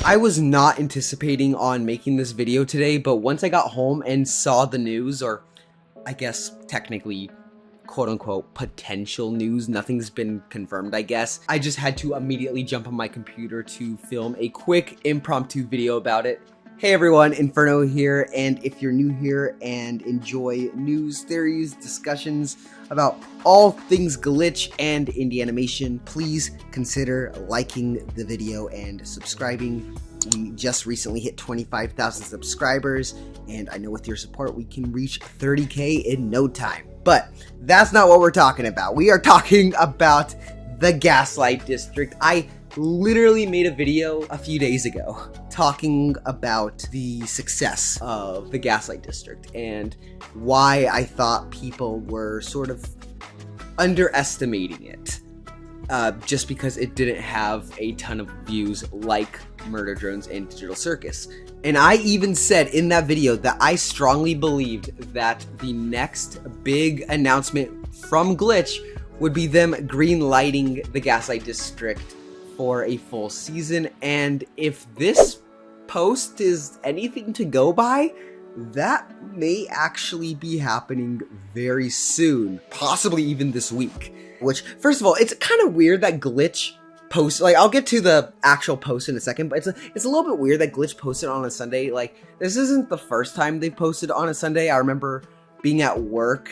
I was not anticipating on making this video today, but once I got home and saw the news, or I guess technically quote-unquote potential news, nothing's been confirmed, I guess, I just had to immediately jump on my computer to film a quick impromptu video about it. Hey everyone, Inferno here, and if you're new here and enjoy news, theories, discussions about all things glitch and indie animation, please consider liking the video and subscribing. We just recently hit 25,000 subscribers, and I know with your support we can reach 30K in no time. But that's not what we're talking about. We are talking about the Gaslight District. I literally made a video a few days ago talking about the success of the Gaslight District and why I thought people were sort of underestimating it, just because it didn't have a ton of views like Murder Drones and Digital Circus. And I even said in that video that I strongly believed that the next big announcement from Glitch would be them green-lighting the Gaslight District for a full season, and if this post is anything to go by, that may actually be happening very soon, possibly even this week. Which, first of all, it's kind of weird that Glitch posts, like, I'll get to the actual post in a second, but it's a little bit weird that Glitch posted on a Sunday. Like, this isn't the first time they've posted on a Sunday. I remember being at work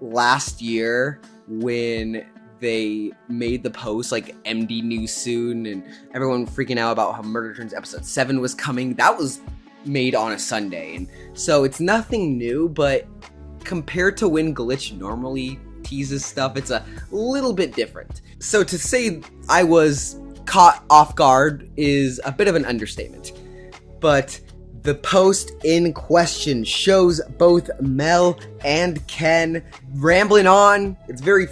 last year when they made the post, like, MD news soon, and everyone freaking out about how Murder Drones episode 7 was coming. That was made on a Sunday, and so it's nothing new, but compared to when Glitch normally teases stuff, it's a little bit different. So to say I was caught off guard is a bit of an understatement, but the post in question shows both Mel and Ken rambling on. It's very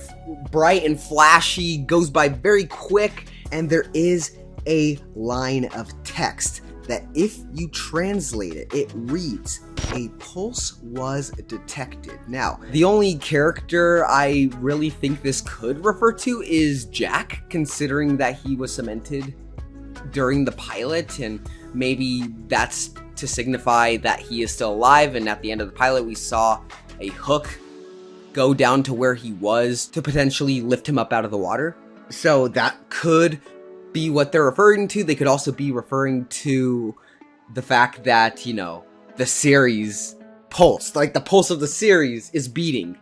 bright and flashy, goes by very quick, and there is a line of text that if you translate it, it reads, "A pulse was detected." Now, the only character I really think this could refer to is Jack, considering that he was cemented during the pilot, and maybe that's to signify that he is still alive, and at the end of the pilot we saw a hook go down to where he was to potentially lift him up out of the water. So that could be what they're referring to. They could also be referring to the fact that, you know, the series pulse, like the pulse of the series is beating.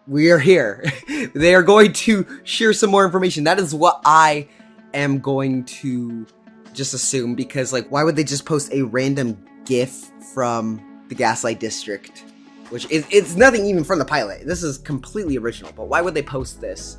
We are here. They are going to share some more information. That is what I am going to just assume, because, like, why would they just post a random GIF from the Gaslight District, which is, it's nothing even from the pilot. This is completely original, but why would they post this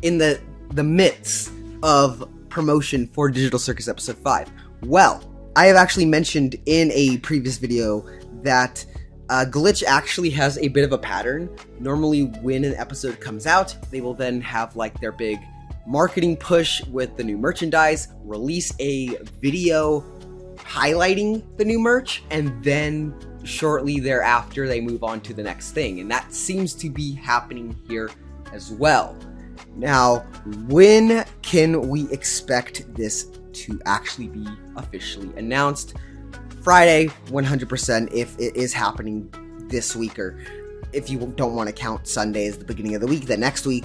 in the midst of promotion for Digital Circus episode 5? Well, I have actually mentioned in a previous video that Glitch actually has a bit of a pattern. Normally when an episode comes out, they will then have, like, their big marketing push with the new merchandise, release a video highlighting the new merch, and then shortly thereafter they move on to the next thing, and that seems to be happening here as well. Now, when can we expect this to actually be officially announced? Friday, 100%, if it is happening this week, or if you don't want to count Sunday as the beginning of the week, the next week.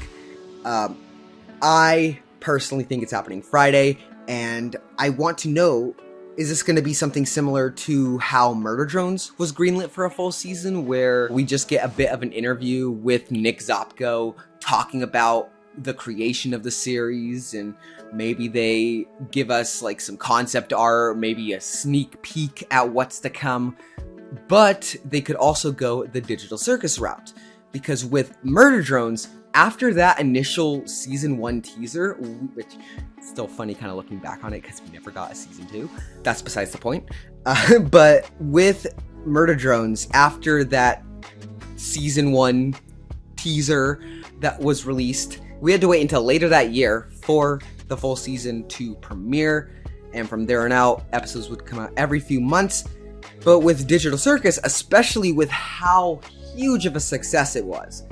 I personally think it's happening Friday, and I want to know, is this going to be something similar to how Murder Drones was greenlit for a full season, where we just get a bit of an interview with Nick Zopko talking about the creation of the series, and maybe they give us, like, some concept art, maybe a sneak peek at what's to come. But they could also go the Digital Circus route, because with Murder Drones, after that initial season 1 teaser, which is still funny kind of looking back on it because we never got a season 2, that's besides the point. But with Murder Drones, after that season 1 teaser that was released, we had to wait until later that year for the full season to premiere, and from there on out, episodes would come out every few months. But with Digital Circus, especially with how huge of a success it was,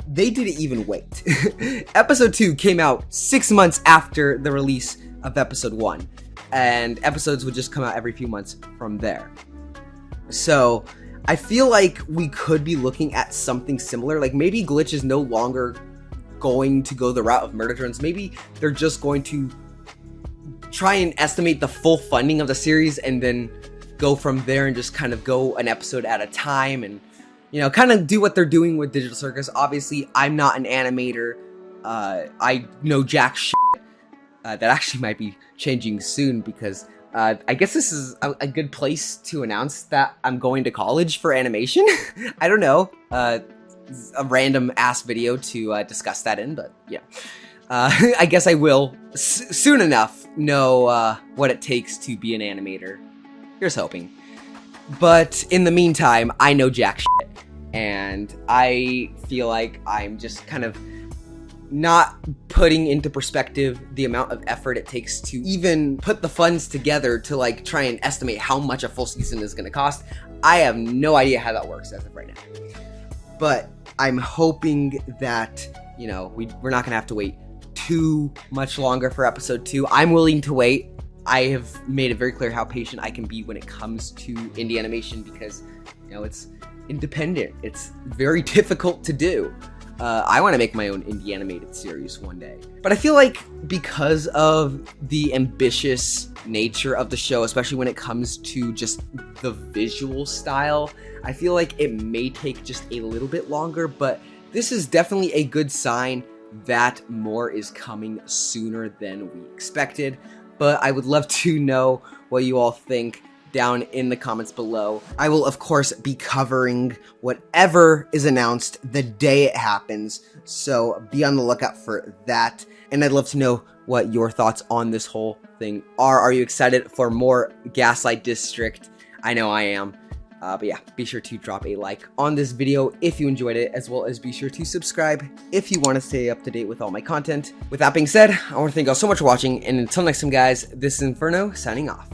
they didn't even wait. Episode 2 came out 6 months after the release of episode 1. and episodes would just come out every few months from there. So I feel like we could be looking at something similar. Like maybe Glitch is no longer going to go the route of murder drones. Maybe they're just going to try and estimate the full funding of the series and then go from there and just kind of go an episode at a time and, you know, kind of do what they're doing with Digital Circus. Obviously, I'm not an animator. I know jack shit. That actually might be changing soon because I guess this is a good place to announce that I'm going to college for animation. I don't know. A random ass video to discuss that in, but yeah. I guess I will soon enough know what it takes to be an animator. Here's hoping. But in the meantime, I know jack shit, and I feel like I'm just kind of not putting into perspective the amount of effort it takes to even put the funds together to like try and estimate how much a full season is going to cost. I have no idea how that works as of right now. But I'm hoping that, you know, we're not going to have to wait too much longer for episode 2. I'm willing to wait. I have made it very clear how patient I can be when it comes to indie animation because, you know, it's independent. It's very difficult to do. I want to make my own indie animated series one day. But I feel like because of the ambitious nature of the show, especially when it comes to just the visual style, I feel like it may take just a little bit longer, but this is definitely a good sign that more is coming sooner than we expected. But I would love to know what you all think down in the comments below. I will, of course, be covering whatever is announced the day it happens, so be on the lookout for that. And I'd love to know what your thoughts on this whole thing are. Are you excited for more Gaslight District? I know I am. But yeah, be sure to drop a like on this video if you enjoyed it, as well as be sure to subscribe if you want to stay up to date with all my content. With that being said, I want to thank you all so much for watching, and until next time guys, this is Inferno signing off.